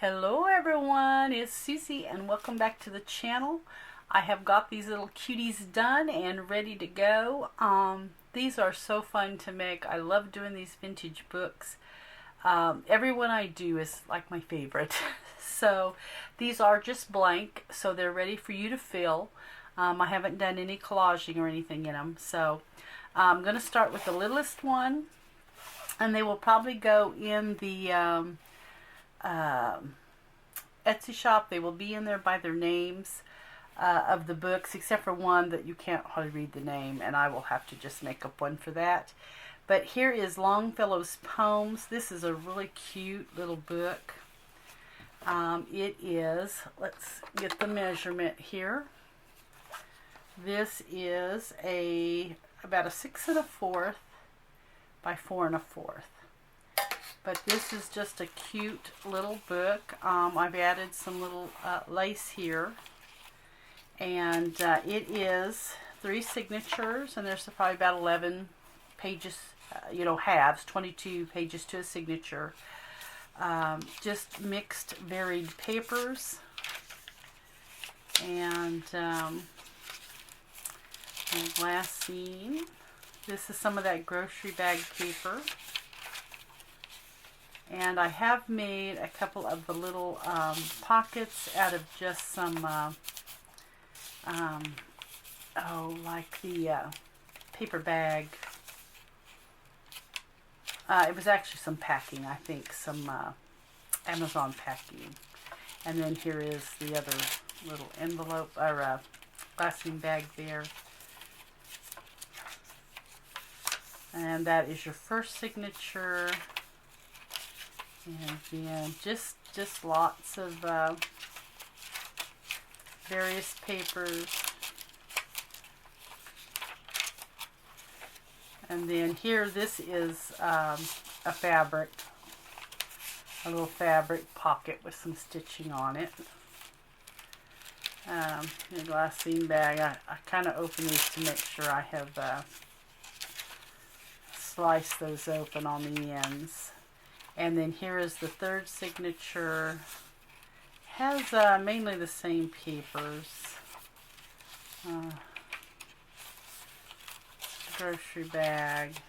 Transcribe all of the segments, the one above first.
Hello everyone, it's Susie and welcome back to the channel. I have got these little cuties done and ready to go. These are so fun to make. I love doing these vintage books. Every one I do is like my favorite. So these are just blank, so they're ready for you to fill. I haven't done any collaging or anything in them. So I'm going to start with the littlest one, and they will probably go in the Etsy shop. They will be in there by their names of the books, except for one that you can't hardly read the name, and I will have to just make up one for that. But here is Longfellows Poems. This is a really cute little book. It is, let's get the measurement here. This is about a 6 1/4 by 4 1/4. But this is just a cute little book. I've added some little lace here. And it is 3 signatures, and there's probably about 11 pages, halves, 22 pages to a signature. Just mixed varied papers. And glassine. This is some of that grocery bag paper. And I have made a couple of the little pockets out of just some, like the paper bag. It was actually some packing, I think, some Amazon packing. And then here is the other little envelope, or glassine bag there. And that is your first signature. And then just lots of various papers. And then here, this is a fabric, a little fabric pocket with some stitching on it. In a glassine bag. I kind of open these to make sure I have sliced those open on the ends. And then here is the third signature. Has mainly the same papers. Grocery bag.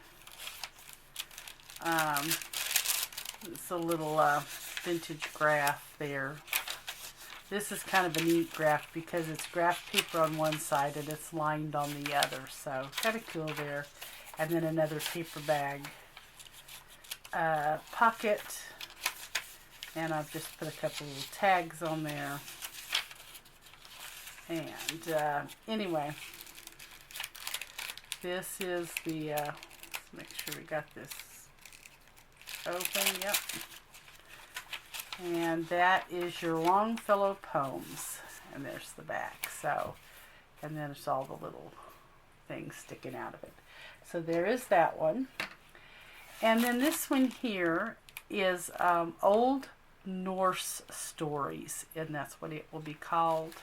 It's a little vintage graph there. This is kind of a neat graph because it's graph paper on one side and it's lined on the other. So kind of cool there. And then another paper bag. Pocket, and I've just put a couple little tags on there. And anyway, this is the let's make sure we got this open. Yep. And that is your Longfellow Poems, and there's the back. So, and then there's all the little things sticking out of it. So there is that one. And then this one here is Old Norse Stories, and that's what it will be called.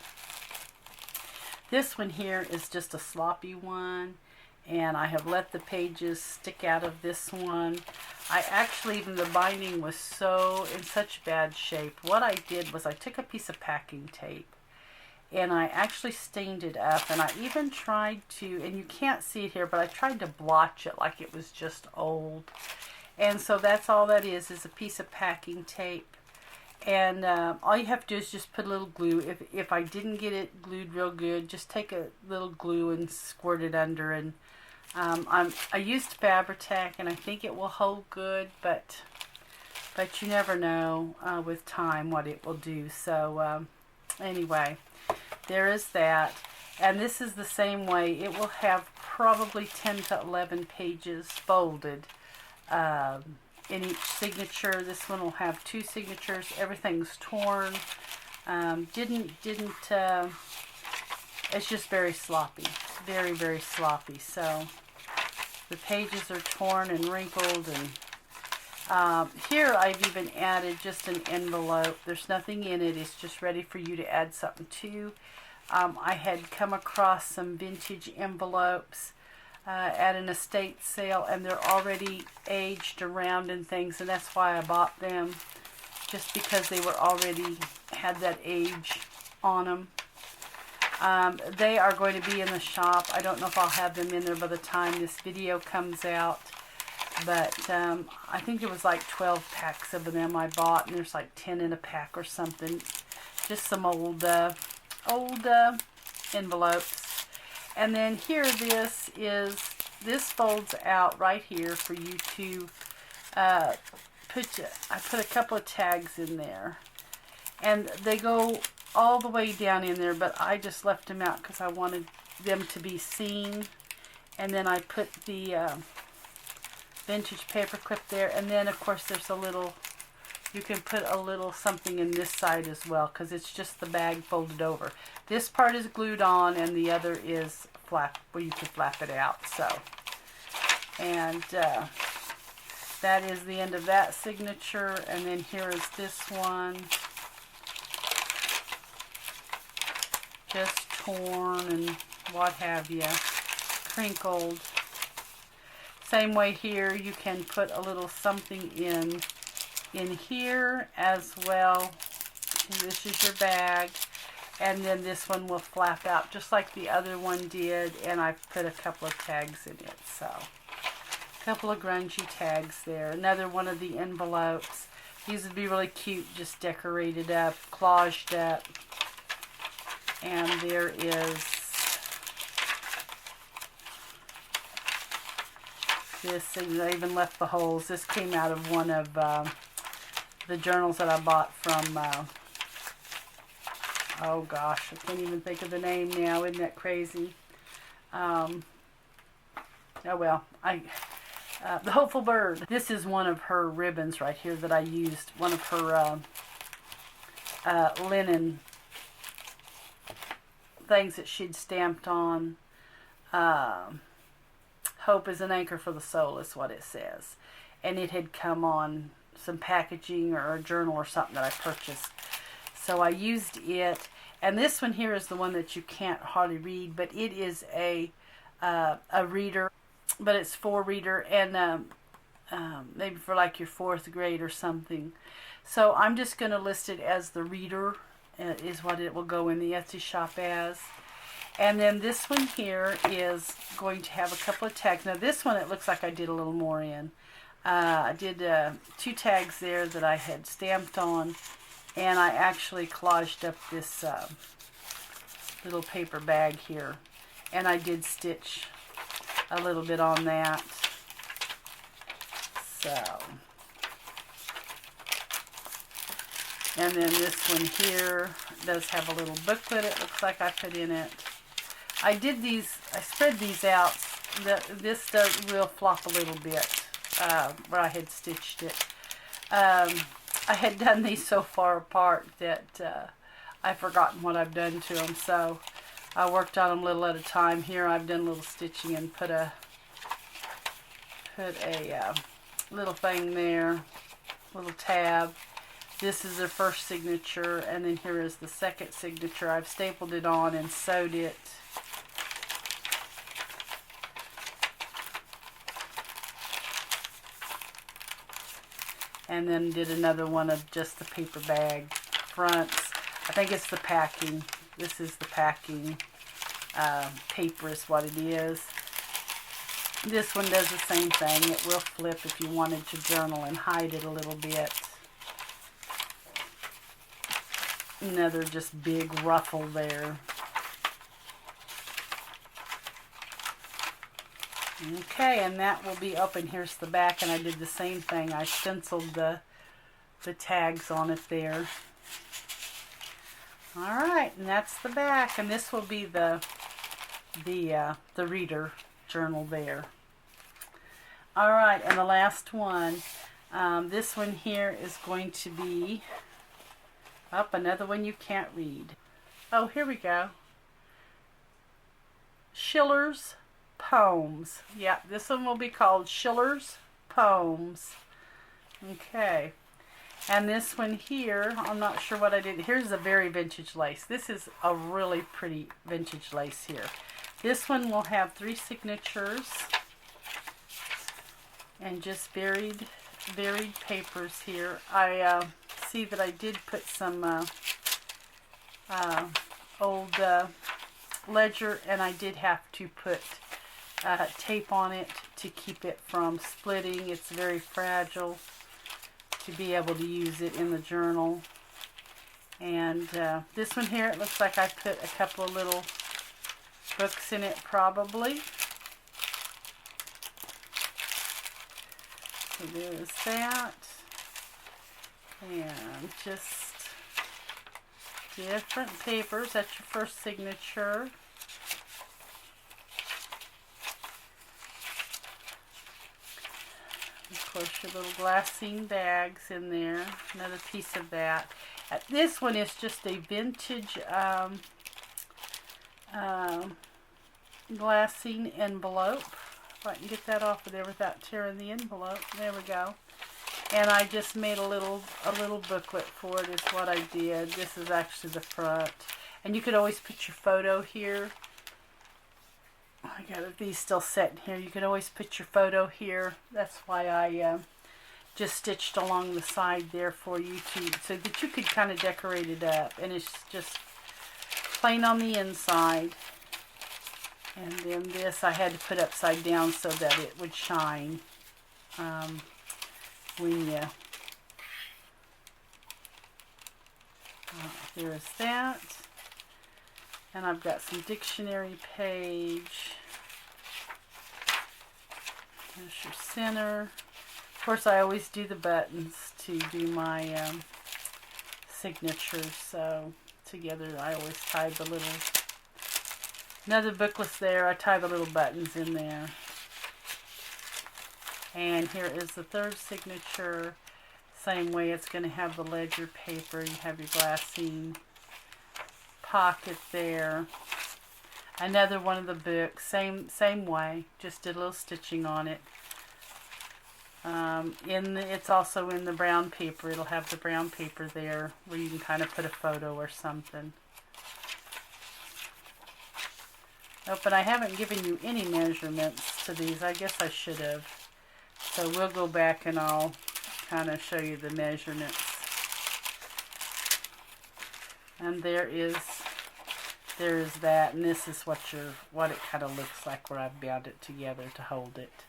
This one here is just a sloppy one, and I have let the pages stick out of this one. I actually, even the binding was in such bad shape. What I did was I took a piece of packing tape, and I actually stained it up, and I even tried to, and you can't see it here, but I tried to blotch it like it was just old. And so that's all that is a piece of packing tape. And all you have to do is just put a little glue. If I didn't get it glued real good, just take a little glue and squirt it under. And I used Fabri-Tac, and I think it will hold good, but you never know with time what it will do. So anyway, there is that. And this is the same way. It will have probably 10 to 11 pages folded in each signature. This one will have 2 signatures. Everything's torn. It's just very sloppy. Very, very sloppy. So the pages are torn and wrinkled. And here I've even added just an envelope. There's nothing in it. It's just ready for you to add something to. I had come across some vintage envelopes at an estate sale, and they're already aged around and things, and that's why I bought them. just because they were already had that age on them. They are going to be in the shop. I don't know if I'll have them in there by the time this video comes out, but I think it was like 12 packs of them I bought, and there's like 10 in a pack or something. Just some old envelopes. And then here this folds out right here for you to I put a couple of tags in there, and they go all the way down in there, but I just left them out because I wanted them to be seen. And then I put the vintage paper clip there, and then of course there's a little, you can put a little something in this side as well, because it's just the bag folded over. This part is glued on, and the other is flap, where you can flap it out. So, and that is the end of that signature. And then here is this one, just torn and what have you, crinkled. Same way here, you can put a little something in here as well. This is your bag, and then this one will flap out just like the other one did, and I've put a couple of tags in it. So a couple of grungy tags there. Another one of the envelopes. These would be really cute, just decorated up, collaged up. And there is this, and I even left the holes. This came out of one of the journals that I bought from, oh gosh, I can't even think of the name now. Isn't that crazy? Oh well, the Hopeful Bird. This is one of her ribbons right here that I used. One of her linen things that she'd stamped on. Hope is an anchor for the soul is what it says. And it had come on some packaging or a journal or something that I purchased. So I used it. And this one here is the one that you can't hardly read, but it is a reader. But it's for reader, and maybe for like your 4th grade or something. So I'm just going to list it as the reader, is what it will go in the Etsy shop as. And then this one here is going to have a couple of tags. Now this one, it looks like I did a little more in. I did 2 tags there that I had stamped on, and I actually collaged up this little paper bag here, and I did stitch a little bit on that. So, and then this one here does have a little booklet, it looks like I put in it. I did these, I spread these out. This will flop a little bit where I had stitched it. I had done these so far apart that I've forgotten what I've done to them. So I worked on them a little at a time. Here I've done a little stitching and put a little thing there, little tab. This is their first signature, and then here is the second signature. I've stapled it on and sewed it. And then did another one of just the paper bag fronts. I think it's the packing. This is the packing paper is what it is. This one does the same thing. It will flip if you wanted to journal and hide it a little bit. Another just big ruffle there. Okay, and that will be open. Here's the back, and I did the same thing. I stenciled the tags on it there. Alright, and that's the back, and this will be the reader journal there. Alright, and the last one. This one here is going to be another one you can't read. Oh, here we go. Schillers Poems. Yeah, this one will be called Schillers Poems. Okay. And this one here, I'm not sure what I did. Here's a very vintage lace. This is a really pretty vintage lace here. This one will have 3 signatures and just varied papers here. I see that I did put some old ledger, and I did have to put tape on it to keep it from splitting. It's very fragile to be able to use it in the journal. And this one here, it looks like I put a couple of little books in it probably. So there is that. And just different papers. That's your first signature. Of course, your little glassine bags in there. Another piece of that. This one is just a vintage glassine envelope. If I can get that off of there without tearing the envelope. There we go. And I just made a little booklet for it is what I did. This is actually the front. And you could always put your photo here. I got these still set in here. You could always put your photo here. That's why I just stitched along the side there for you so that you could kind of decorate it up. And it's just plain on the inside. And then this I had to put upside down so that it would shine when you... Here's that. And I've got some dictionary page. There's your center. Of course, I always do the buttons to do my signatures. So together I always tie the little... Another bookless there. I tie the little buttons in there. And here is the third signature. Same way, it's going to have the ledger paper. You have your glassine pocket there. Another one of the books. Same way. Just did a little stitching on it. It's also in the brown paper. It'll have the brown paper there where you can kind of put a photo or something. Oh, but I haven't given you any measurements to these. I guess I should have. So we'll go back and I'll kind of show you the measurements. And there is that, and this is what it kind of looks like where I've bound it together to hold it.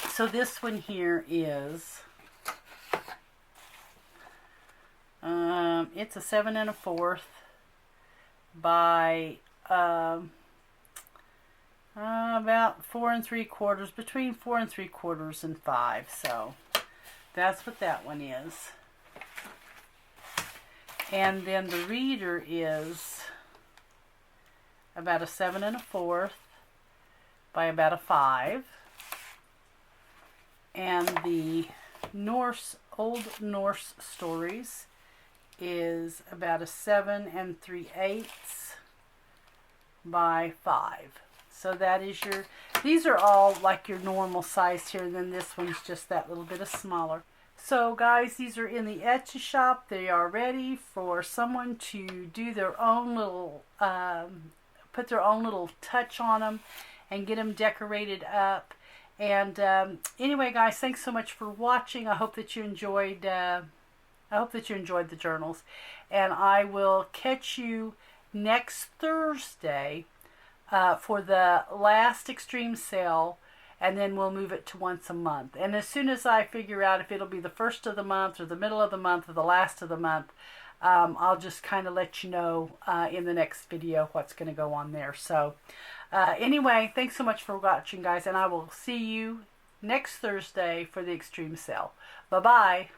So this one here is it's a 7 1/4 by about 4 3/4, between 4 3/4 and 5. So that's what that one is. And then the reader is about a 7 1/4 by about a 5. And the Old Norse Stories is about a 7 3/8 by 5. So that is these are all like your normal size here, and then this one's just that little bit of smaller. So guys, these are in the Etsy shop. They are ready for someone to do their own little, put their own little touch on them and get them decorated up. And anyway, guys, thanks so much for watching. I hope that you enjoyed. The journals, and I will catch you next Thursday for the last extreme sale, and then we'll move it to once a month. And as soon as I figure out if it'll be the first of the month or the middle of the month or the last of the month, I'll just kind of let you know in the next video what's going to go on there. So anyway, thanks so much for watching, guys, and I will see you next Thursday for the extreme sale. Bye-bye.